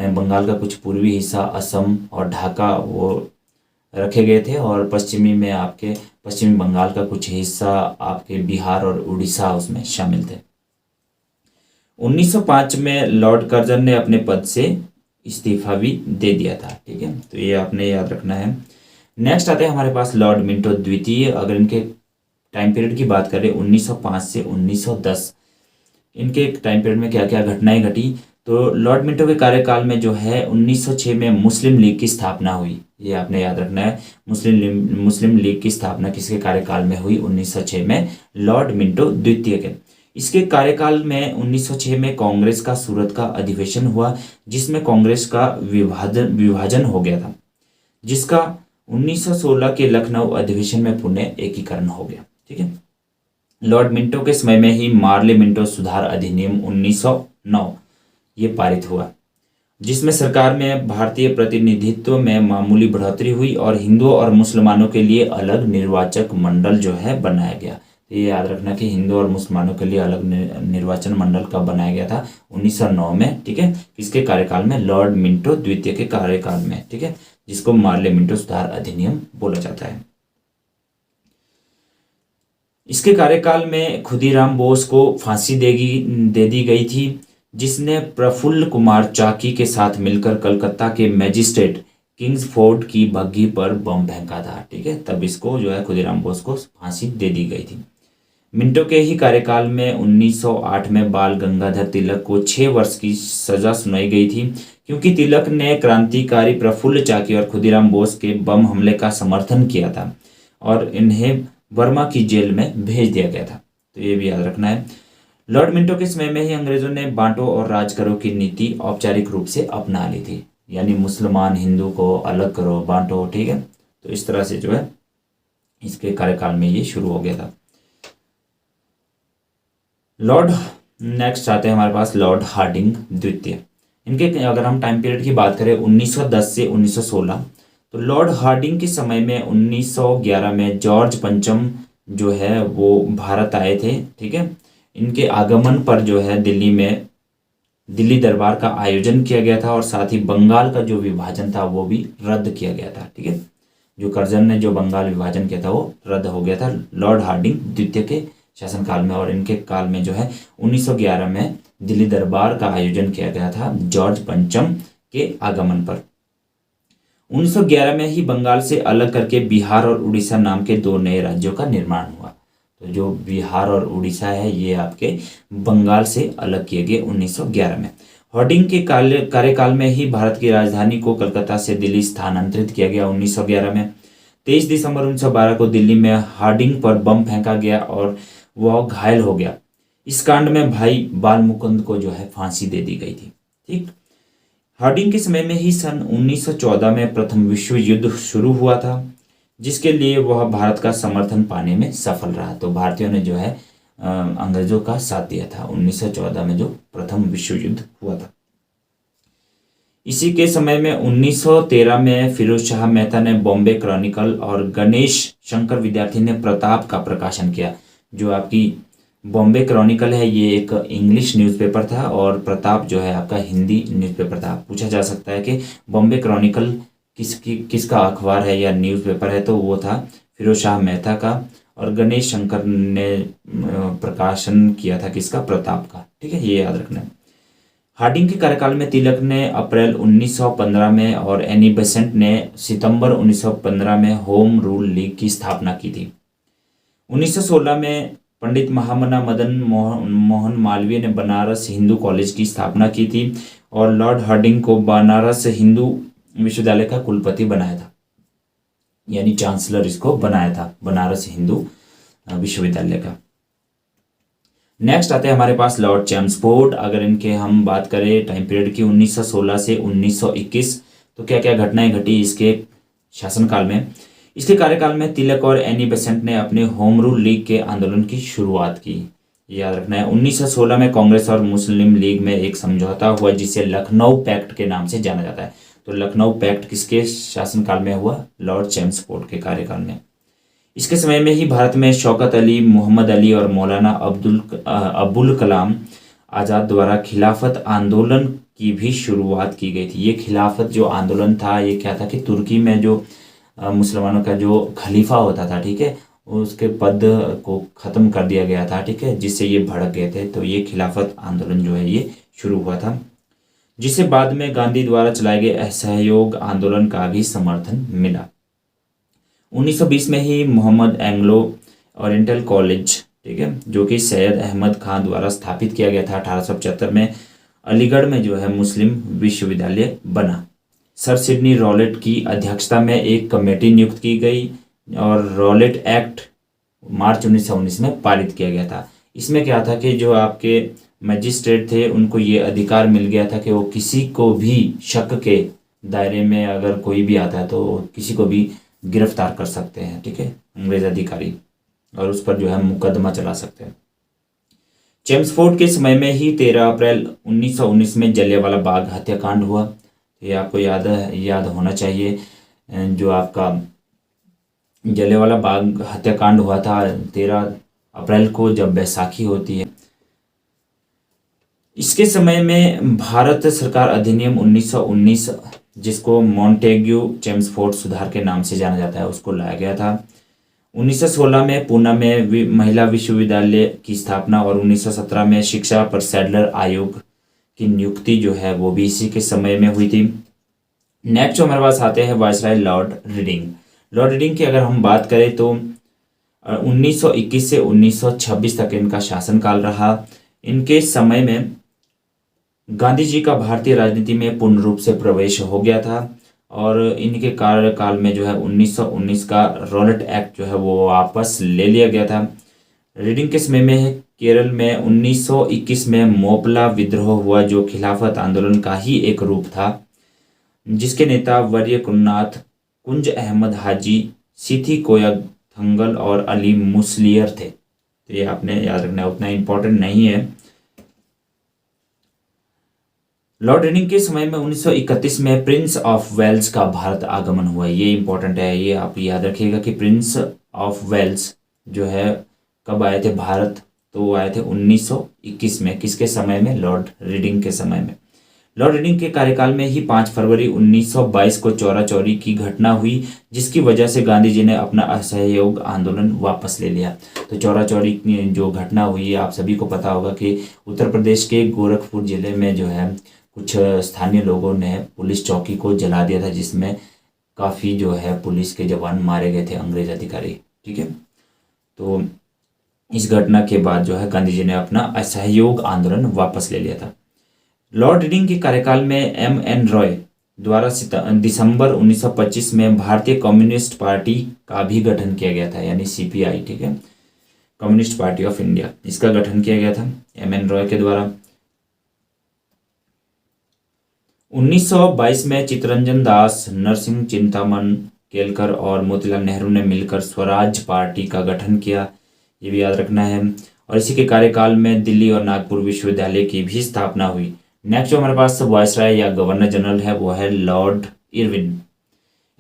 बंगाल का कुछ पूर्वी हिस्सा असम और ढाका वो रखे गए थे, और पश्चिमी में आपके पश्चिमी बंगाल का कुछ हिस्सा आपके बिहार और उड़ीसा उसमें शामिल थे। 1905 में लॉर्ड कर्जन ने अपने पद से इस्तीफा भी दे दिया था। ठीक है, तो ये आपने याद रखना है। नेक्स्ट आते हैं हमारे पास लॉर्ड मिंटो द्वितीय। अगर इनके टाइम पीरियड की बात करें 1905 से 1910, इनके टाइम पीरियड में क्या क्या घटनाएं घटी। तो लॉर्ड मिंटो के कार्यकाल में जो है 1906 में मुस्लिम लीग की स्थापना हुई। ये आपने याद रखना है, मुस्लिम लीग की स्थापना किसके कार्यकाल में हुई? 1906 में लॉर्ड मिंटो द्वितीय के। इसके कार्यकाल में 1906 में कांग्रेस का सूरत का अधिवेशन हुआ, जिसमें कांग्रेस का विभाजन हो गया था, जिसका 1916 के लखनऊ अधिवेशन में पुनः एकीकरण हो गया। ठीक है, लॉर्ड मिंटो के समय में ही मार्ले मिंटो सुधार अधिनियम 1909 ये पारित हुआ, जिसमें सरकार में भारतीय प्रतिनिधित्व में मामूली बढ़ोतरी हुई और हिंदुओं और मुसलमानों के लिए अलग निर्वाचक मंडल जो है बनाया गया। तो ये याद रखना कि हिंदू और मुसलमानों के लिए अलग निर्वाचन मंडल कब बनाया गया था? 1909 में। ठीक है, किसके कार्यकाल में? लॉर्ड मिंटो द्वितीय के कार्यकाल में। ठीक है, जिसको मार्ले मिंटो सुधार अधिनियम बोला जाता है। इसके कार्यकाल में खुदीराम बोस को फांसी दे दी गई थी, जिसने प्रफुल्ल कुमार चाकी के साथ मिलकर कलकत्ता के मैजिस्ट्रेट किंग्सफोर्ड की बग्घी पर बम फेंका था। ठीक है, तब इसको जो है खुदीराम बोस को फांसी दे दी गई थी। मिंटो के ही कार्यकाल में 1908 में बाल गंगाधर तिलक को 6 वर्ष की सजा सुनाई गई थी, क्योंकि तिलक ने क्रांतिकारी प्रफुल्ल चाकी और खुदीराम बोस के बम हमले का समर्थन किया था और इन्हें बर्मा की जेल में भेज दिया गया था। तो ये भी याद रखना है। लॉर्ड मिंटो के समय में ही अंग्रेजों ने बांटो और राज करो की नीति औपचारिक रूप से अपना ली थी, यानी मुसलमान हिंदू को अलग करो, बांटो। ठीक है, तो इस तरह से जो है इसके कार्यकाल में ये शुरू हो गया था। लॉर्ड नेक्स्ट आते हैं हमारे पास लॉर्ड हार्डिंग द्वितीय। इनके अगर हम टाइम पीरियड की बात करें 1910 से 1916, तो लॉर्ड हार्डिंग के समय में 1911 में जॉर्ज पंचम जो है वो भारत आए थे। ठीक है, इनके आगमन पर जो है दिल्ली दरबार का आयोजन किया गया था और साथ ही बंगाल का जो विभाजन था वो भी रद्द किया गया था। ठीक है, जो कर्जन ने जो बंगाल विभाजन किया था वो रद्द हो गया था लॉर्ड हार्डिंग द्वितीय के शासनकाल में, और इनके काल में जो है 1911 में दिल्ली दरबार का आयोजन किया गया था जॉर्ज पंचम के आगमन पर। 1911 में ही बंगाल से अलग करके बिहार और उड़ीसा नाम के दो नए राज्यों का निर्माण हुआ। तो जो बिहार और उड़ीसा है ये आपके बंगाल से अलग किए गए 1911 में। हार्डिंग के कार्यकाल में ही भारत की राजधानी को कलकत्ता से दिल्ली स्थानांतरित किया गया 1911 में। 23 दिसंबर 1912 को दिल्ली में हार्डिंग पर बम फेंका गया और वह घायल हो गया। इस कांड में भाई बाल मुकुंद को जो है फांसी दे दी गई थी। ठीक, हार्डिंग के समय में ही सन 1914 में प्रथम विश्व युद्ध शुरू हुआ था, जिसके लिए वह भारत का समर्थन पाने में सफल रहा। तो भारतीयों ने जो है अंग्रेजों का साथ दिया था 1914 में जो प्रथम विश्व युद्ध हुआ था। इसी के समय में 1913 में फिरोज शाह मेहता ने बॉम्बे क्रॉनिकल और गणेश शंकर विद्यार्थी ने प्रताप का प्रकाशन किया। जो आपकी बॉम्बे क्रॉनिकल है ये एक इंग्लिश न्यूज़पेपर था और प्रताप जो है आपका हिंदी न्यूज़पेपर था। पूछा जा सकता है कि बॉम्बे क्रॉनिकल किसका अखबार है या न्यूज़पेपर है, तो वो था फिरोज शाह मेहता का, और गणेश शंकर ने प्रकाशन किया था किसका, प्रताप का। ठीक है, ये याद रखना है। हार्डिंग के कार्यकाल में तिलक ने अप्रैल 1915 में और एनी बेसेंट ने सितंबर 1915 में होम रूल लीग की स्थापना की थी। 1916 में पंडित महामना मदन मोहन मालवीय ने बनारस हिंदू कॉलेज की स्थापना की थी और लॉर्ड हार्डिंग को बनारस हिंदू विश्वविद्यालय का कुलपति बनाया था, यानी चांसलर इसको बनाया था बनारस हिंदू विश्वविद्यालय का। नेक्स्ट आते हैं हमारे पास लॉर्ड चैम्सफोर्ड। अगर इनके हम बात करें टाइम पीरियड की 1916 से 1921, तो क्या क्या घटनाएं घटी इसके शासनकाल में। इसके कार्यकाल में तिलक और एनी बेसेंट ने अपने होम रूल लीग के आंदोलन की शुरुआत की। याद रखना है 1916 में कांग्रेस और मुस्लिम लीग में एक समझौता हुआ जिसे लखनऊ पैक्ट के नाम से जाना जाता है। तो लखनऊ पैक्ट किसके शासनकाल में हुआ, लॉर्ड चैम्सफोर्ड के कार्यकाल में। इसके समय में ही भारत में शौकत अली, मोहम्मद अली और मौलाना अबुल कलाम आज़ाद द्वारा खिलाफत आंदोलन की भी शुरुआत की गई थी। ये खिलाफत जो आंदोलन था ये क्या था कि तुर्की में जो मुसलमानों का जो खलीफा होता था, ठीक है, उसके पद को ख़त्म कर दिया गया था, ठीक है, जिससे ये भड़क गए थे। तो ये खिलाफत आंदोलन जो है ये शुरू हुआ था, जिसे बाद में गांधी द्वारा चलाए गए असहयोग आंदोलन का भी समर्थन मिला। 1920 में ही मोहम्मद एंग्लो ओरिएंटल कॉलेज, ठीक है, जो कि सैयद अहमद खान द्वारा स्थापित किया गया था 1875 में, अलीगढ़ में जो है मुस्लिम विश्वविद्यालय बना। सर सिडनी रॉलेट की अध्यक्षता में एक कमेटी नियुक्त की गई और रॉलेट एक्ट मार्च 1919 में पारित किया गया था। इसमें क्या था कि जो आपके मजिस्ट्रेट थे उनको ये अधिकार मिल गया था कि वो किसी को भी शक के दायरे में अगर कोई भी आता है तो किसी को भी गिरफ्तार कर सकते हैं, ठीक है, अंग्रेज अधिकारी, और उस पर जो है मुकदमा चला सकते हैं। चैम्सफोर्ड के समय में ही 13 अप्रैल 1919 में जलियांवाला बाग हत्याकांड हुआ। ये आपको याद होना चाहिए। जो आपका जलियांवाला बाग हत्याकांड हुआ था 13 अप्रैल को, जब बैसाखी होती है। इसके समय में भारत सरकार अधिनियम 1919, जिसको मॉन्टेग्यू चैम्सफोर्ड सुधार के नाम से जाना जाता है, उसको लाया गया था। 1916 में पूना में महिला विश्वविद्यालय की स्थापना और 1917 में शिक्षा पर सैडलर आयोग की नियुक्ति जो है वो भी इसी के समय में हुई थी। नेक्स्ट जो हमारे पास आते हैं viceroy Lord reading. Lord reading की अगर हम बात करें तो 1921 से 1926 तक इनका शासनकाल रहा। इनके समय में गांधी जी का भारतीय राजनीति में पूर्ण रूप से प्रवेश हो गया था और इनके कार्यकाल में जो है 1919 का रॉलेट एक्ट जो है वो वापस ले लिया गया था। रीडिंग के समय में केरल में 1921 में मोपला विद्रोह हुआ, जो खिलाफत आंदोलन का ही एक रूप था, जिसके नेता वर्य कुंज अहमद हाजी, सिथी कोया थंगल और अली मुसलियर थे। तो ये आपने याद रखना है, उतना इम्पोर्टेंट नहीं है। लॉर्ड रीडिंग के समय में 1931 में प्रिंस ऑफ वेल्स का भारत आगमन हुआ। ये इंपॉर्टेंट है, ये आप याद रखिएगा कि प्रिंस ऑफ वेल्स जो है कब आए थे भारत, तो वो आए थे 1921 में। किसके समय में, लॉर्ड रीडिंग के समय में। लॉर्ड इरविन के कार्यकाल में ही 5 फरवरी 1922 को चौरा चौरी की घटना हुई, जिसकी वजह से गांधी जी ने अपना असहयोग आंदोलन वापस ले लिया। तो चौरा चौरी की जो घटना हुई है, आप सभी को पता होगा कि उत्तर प्रदेश के गोरखपुर जिले में जो है कुछ स्थानीय लोगों ने पुलिस चौकी को जला दिया था, जिसमें काफ़ी जो है पुलिस के जवान मारे गए थे, अंग्रेज अधिकारी। ठीक है, तो इस घटना के बाद जो है गांधी जी ने अपना असहयोग आंदोलन वापस ले लिया था। लॉर्ड इरविन के कार्यकाल में M.N. रॉय द्वारा दिसंबर 1925 में भारतीय कम्युनिस्ट पार्टी का भी गठन किया गया था, यानी CPI। ठीक है, कम्युनिस्ट पार्टी ऑफ इंडिया, इसका गठन किया गया था M.N. रॉय के द्वारा। 1922 में चित्तरंजन दास, नरसिंह चिंतामन केलकर और मोतीलाल नेहरू ने मिलकर स्वराज पार्टी का गठन किया, ये भी याद रखना है। और इसी के कार्यकाल में दिल्ली और नागपुर विश्वविद्यालय की भी स्थापना हुई। नेक्स्ट जो हमारे पास वायसराय या गवर्नर जनरल है वो है लॉर्ड इरविन।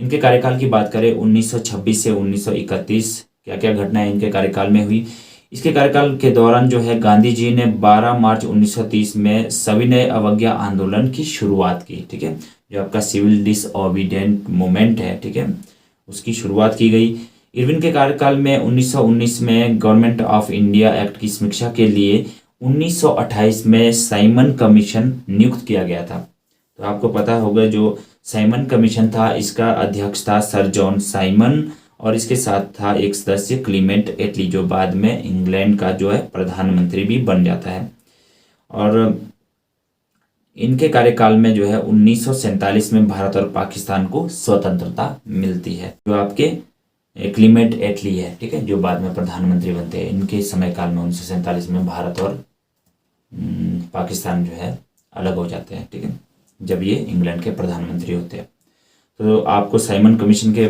इनके कार्यकाल की बात करें 1926 से 1931 क्या क्या घटनाएं इनके कार्यकाल में हुई। इसके कार्यकाल के दौरान जो है गांधी जी ने 12 मार्च 1930 में सविनय अवज्ञा आंदोलन की शुरुआत की। ठीक है, जो आपका सिविल डिसओबीडिएंट मूवमेंट है, ठीक है, उसकी शुरुआत की गई। इरविन के कार्यकाल में 1919 में गवर्नमेंट ऑफ इंडिया एक्ट की समीक्षा के लिए 1928 में साइमन कमीशन नियुक्त किया गया था। तो आपको पता होगा जो साइमन कमीशन था, इसका अध्यक्ष था सर जॉन साइमन और इसके साथ था एक सदस्य क्लीमेंट एटली, जो बाद में इंग्लैंड का जो है प्रधानमंत्री भी बन जाता है। और इनके कार्यकाल में जो है 1947 में भारत और पाकिस्तान को स्वतंत्रता मिलती है। जो आपके क्लीमेंट एटली है, ठीक है, जो बाद में प्रधानमंत्री बनते हैं, इनके समय काल में 1947 में भारत और पाकिस्तान जो है अलग हो जाते हैं। ठीक है, जब ये इंग्लैंड के प्रधानमंत्री होते हैं। तो आपको साइमन कमीशन के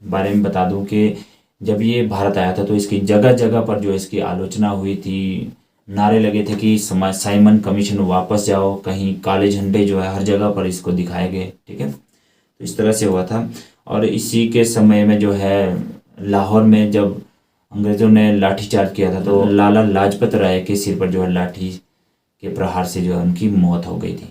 बारे में बता दूं कि जब ये भारत आया था तो इसकी जगह जगह पर जो इसकी आलोचना हुई थी, नारे लगे थे कि साइमन कमीशन वापस जाओ, कहीं काले झंडे जो है हर जगह पर इसको दिखाए गए। ठीक है, तो इस तरह से हुआ था। और इसी के समय में जो है लाहौर में जब अंग्रेज़ों ने लाठीचार्ज किया था तो लाला लाजपत राय के सिर पर जो है लाठी के प्रहार से जो है उनकी मौत हो गई थी।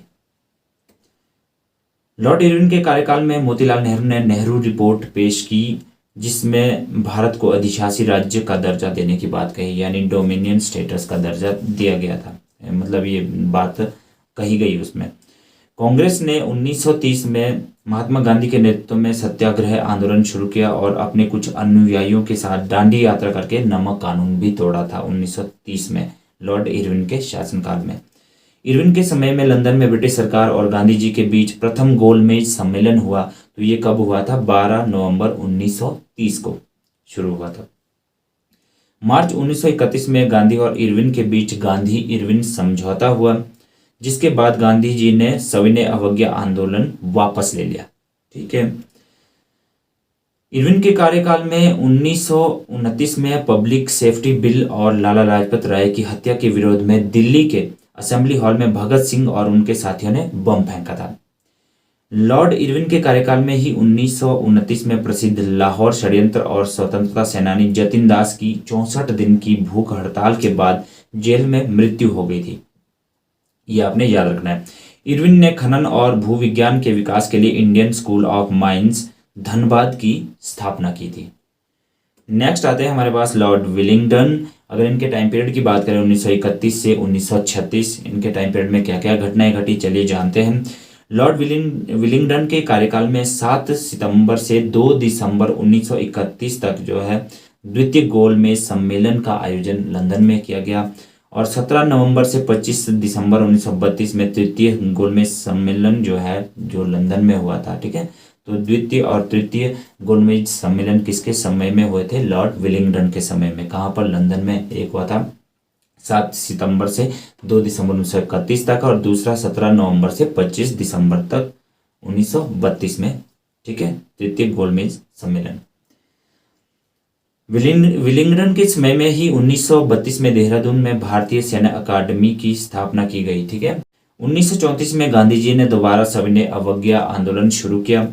लॉर्ड इरविन के कार्यकाल में मोतीलाल नेहरू ने नेहरू रिपोर्ट पेश की, जिसमें भारत को अधिशासी राज्य का दर्जा देने की बात कही, यानी डोमिनियन स्टेटस का दर्जा दिया गया था, मतलब ये बात कही गई उसमें। कांग्रेस ने 1930 में महात्मा गांधी के नेतृत्व में सत्याग्रह आंदोलन शुरू किया और अपने कुछ अनुयायियों के साथ दांडी यात्रा करके नमक कानून भी तोड़ा था 1930 में लॉर्ड इरविन के शासनकाल में। इरविन के समय में लंदन में ब्रिटिश सरकार और गांधी जी के बीच प्रथम गोलमेज सम्मेलन हुआ। तो ये कब हुआ था? 12 नवंबर 1930 को शुरू हुआ था। मार्च 1931 में गांधी और इरविन के बीच गांधी इरविन समझौता हुआ, जिसके बाद गांधी जी ने सविनय अवज्ञा आंदोलन वापस ले लिया। ठीक है, इरविन के कार्यकाल में 1929 में पब्लिक सेफ्टी बिल और लाला लाजपत राय की हत्या के विरोध में दिल्ली के असेंबली हॉल में भगत सिंह और उनके साथियों ने बम फेंका था। लॉर्ड इरविन के कार्यकाल में ही 1929 में प्रसिद्ध लाहौर षड्यंत्र और स्वतंत्रता सेनानी जतिन दास की 64 दिन की भूख हड़ताल के बाद जेल में मृत्यु हो गई थी। ये आपने याद रखना है। इरविन ने खनन और भूविज्ञान के विकास के लिए Indian school of mines Dhanbad की स्थापना की थी। नेक्स्ट आते हैं हमारे पास लॉर्ड विलिंगडन। अगर इनके टाइम पीरियड की बात करें 1931 से 1936, इनके टाइम पीरियड में क्या क्या घटनाएं घटी, चलिए जानते हैं। लॉर्ड विलिंगडन के कार्यकाल में 7 सितंबर से 2 दिसंबर 1931 तक जो है द्वितीय गोलमेज सम्मेलन का आयोजन लंदन में किया गया और 17 नवंबर से 25 दिसंबर 1932 में तृतीय गोलमेज सम्मेलन जो है जो लंदन में हुआ था। ठीक है, तो द्वितीय और तृतीय गोलमेज सम्मेलन किसके समय में हुए थे? लॉर्ड विलिंगडन के समय में। कहाँ पर? लंदन में। एक हुआ था 7 सितंबर से 2 दिसंबर 1931 तक और दूसरा 17 नवंबर से 25 दिसंबर तक 1932 में। ठीक है, तृतीय गोलमेज सम्मेलन। विलिंगडन के समय में ही 1932 में देहरादून में भारतीय सेना अकादमी की स्थापना की गई। ठीक है, 1934 में गांधी जी ने दोबारा सविनय अवज्ञा आंदोलन शुरू किया।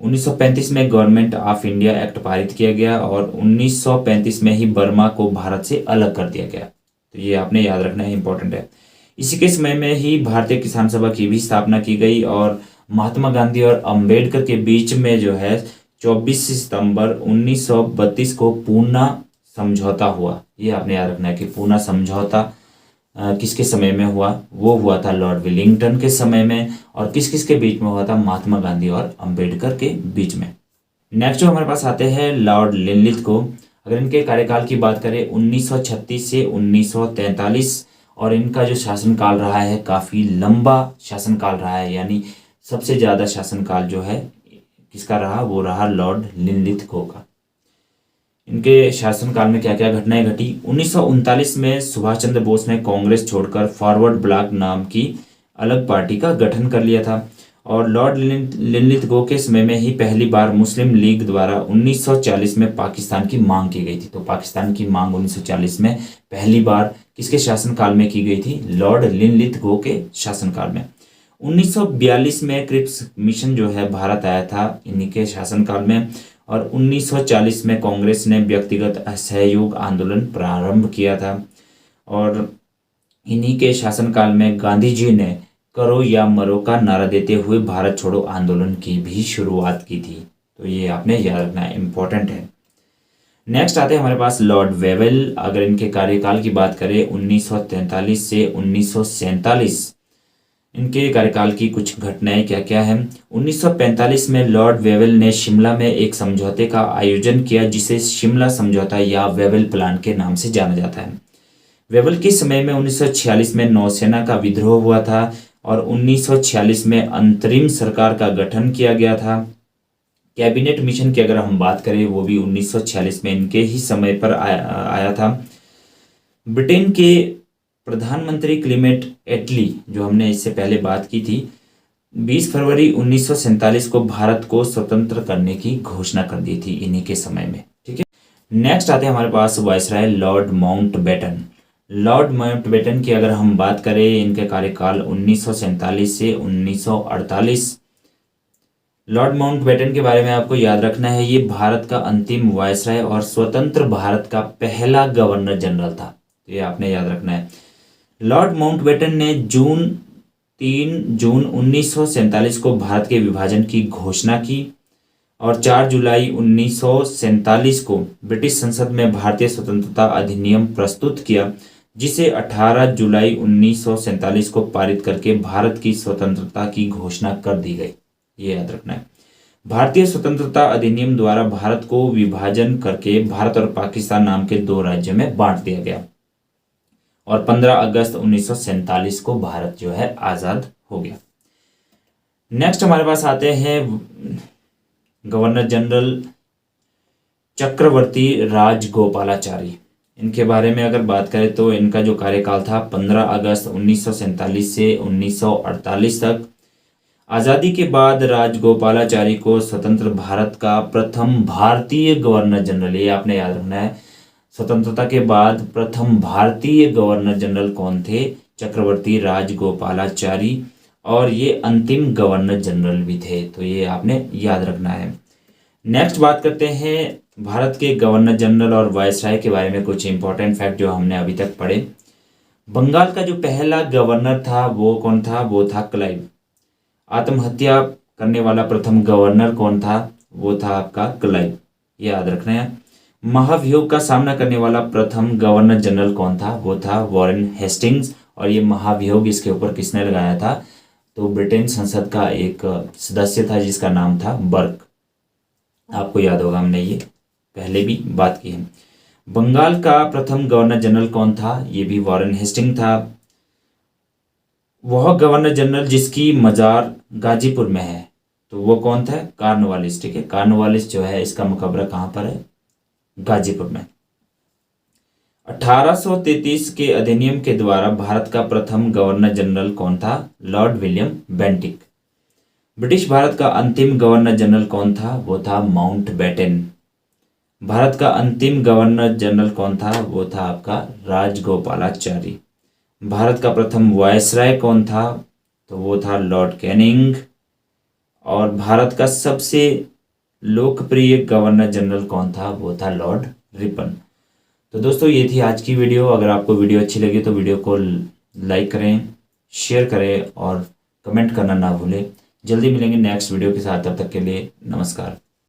1935 में गवर्नमेंट ऑफ इंडिया एक्ट पारित किया गया और 1935 में ही बर्मा को भारत से अलग कर दिया गया। तो ये आपने याद रखना है, इंपॉर्टेंट है। इसी के समय में ही भारतीय किसान सभा की भी स्थापना की गई और महात्मा गांधी और अंबेडकर के बीच में जो है 24 सितंबर 1932 को पूना समझौता हुआ। ये आपने याद रखना है कि पूना समझौता किसके समय में हुआ, वो हुआ था लॉर्ड विलिंगटन के समय में। और किस किस के बीच में हुआ था, महात्मा गांधी और अंबेडकर के बीच में। नेक्स्ट जो हमारे पास आते हैं लॉर्ड लिनलिथ। अगर इनके कार्यकाल की बात करें 1936 से 1943, और इनका जो शासनकाल रहा है काफ़ी लंबा शासनकाल रहा है, यानी सबसे ज़्यादा शासनकाल जो है किसका रहा, वो रहा लॉर्ड लिनलिथ का। इनके शासनकाल में क्या क्या घटनाएं घटी। 1939 में सुभाष चंद्र बोस ने कांग्रेस छोड़कर फॉरवर्ड ब्लॉक नाम की अलग पार्टी का गठन कर लिया था। और लॉर्ड लिनलिथ के समय में ही पहली बार मुस्लिम लीग द्वारा 1940 में पाकिस्तान की मांग की गई थी। तो पाकिस्तान की मांग 1940 में पहली बार किसके शासनकाल में की गई थी, लॉर्ड लिनलिथ के शासनकाल में। 1942 में क्रिप्स मिशन जो है भारत आया था इन्हीं के शासनकाल में। और 1940 में कांग्रेस ने व्यक्तिगत असहयोग आंदोलन प्रारंभ किया था। और इन्हीं के शासनकाल में गांधी जी ने करो या मरो का नारा देते हुए भारत छोड़ो आंदोलन की भी शुरुआत की थी। तो ये आपने याद रखना इम्पोर्टेंट है। नेक्स्ट आते हैं हमारे पास लॉर्ड वेवेल। अगर इनके कार्यकाल की बात करें 1943 से 1947, इनके कार्यकाल की कुछ घटनाएं क्या क्या हैं। 1945 में लॉर्ड वेवेल ने शिमला में एक समझौते का आयोजन किया जिसे शिमला समझौता या वेवेल प्लान के नाम से जाना जाता है। वेवेल के समय में 1946 में नौसेना का विद्रोह हुआ था और 1946 में अंतरिम सरकार का गठन किया गया था। कैबिनेट मिशन की अगर हम बात करें वो भी 1946 में इनके ही समय पर आया था। ब्रिटेन के प्रधानमंत्री क्लीमेंट एटली, जो हमने इससे पहले बात की थी, 20 फरवरी 1947 को भारत को स्वतंत्र करने की घोषणा कर दी थी इन्हीं के समय में। ठीक है, नेक्स्ट आते हैं हमारे पास viceroy Lord Mountbatten. Lord Mountbatten की अगर हम बात करें इनके कार्यकाल 1947 से 1948। लॉर्ड माउंटबेटन के बारे में आपको याद रखना है, ये भारत का अंतिम वायसराय और स्वतंत्र भारत का पहला गवर्नर जनरल था। तो ये आपने याद रखना है। लॉर्ड माउंटबेटन ने 3 जून 1947 को भारत के विभाजन की घोषणा की और 4 जुलाई 1947 को ब्रिटिश संसद में भारतीय स्वतंत्रता अधिनियम प्रस्तुत किया, जिसे 18 जुलाई 1947 को पारित करके भारत की स्वतंत्रता की घोषणा कर दी गई। ये याद रखना है। भारतीय स्वतंत्रता अधिनियम द्वारा भारत को विभाजन करके भारत और पाकिस्तान नाम के 2 राज्यों में बांट दिया गया और 15 अगस्त 1947 को भारत जो है आज़ाद हो गया। नेक्स्ट हमारे पास आते हैं गवर्नर जनरल चक्रवर्ती राजगोपालाचारी। इनके बारे में अगर बात करें तो इनका जो कार्यकाल था 15 अगस्त 1947 से 1948 तक। आज़ादी के बाद राजगोपालाचारी को स्वतंत्र भारत का प्रथम भारतीय गवर्नर जनरल, ये आपने याद रखना है, स्वतंत्रता के बाद प्रथम भारतीय गवर्नर जनरल कौन थे, चक्रवर्ती राजगोपालाचारी। और ये अंतिम गवर्नर जनरल भी थे, तो ये आपने याद रखना है। नेक्स्ट बात करते हैं भारत के गवर्नर जनरल और वायसराय के बारे में कुछ इंपॉर्टेंट फैक्ट जो हमने अभी तक पढ़े। बंगाल का जो पहला गवर्नर था वो कौन था, वो था क्लाइव। आत्महत्या करने वाला प्रथम गवर्नर कौन था, वो था आपका क्लाइव, ये याद रखना है। महाभियोग का सामना करने वाला प्रथम गवर्नर जनरल कौन था, वो था वॉरेन हेस्टिंग्स। और ये महाभियोग इसके ऊपर किसने लगाया था, तो ब्रिटेन संसद का एक सदस्य था जिसका नाम था बर्क। आपको याद होगा, हमने ये पहले भी बात की है। बंगाल का प्रथम गवर्नर जनरल कौन था, ये भी वॉरेन हेस्टिंग था। वह गवर्नर जनरल जिसकी मजार गाजीपुर में है, तो वो कौन था, कॉर्नवालिस। ठीक है, कॉर्नवालिस जो है इसका मकबरा कहाँ पर है, गाजीपुर में। 1833 के अधिनियम के द्वारा भारत का प्रथम गवर्नर जनरल कौन था, Lord William Bentinck. British Bharat का अंतिम गवर्नर जनरल कौन था, वो था माउंटबेटन। भारत का अंतिम गवर्नर जनरल कौन था, वो था आपका राजगोपालाचारी। भारत का प्रथम वायसराय कौन था, तो वो था लॉर्ड कैनिंग। और भारत का सबसे लोकप्रिय गवर्नर जनरल कौन था, वो था लॉर्ड रिपन। तो दोस्तों ये थी आज की वीडियो। अगर आपको वीडियो अच्छी लगी तो वीडियो को लाइक करें, शेयर करें और कमेंट करना ना भूलें। जल्दी मिलेंगे नेक्स्ट वीडियो के साथ, तब तक के लिए नमस्कार।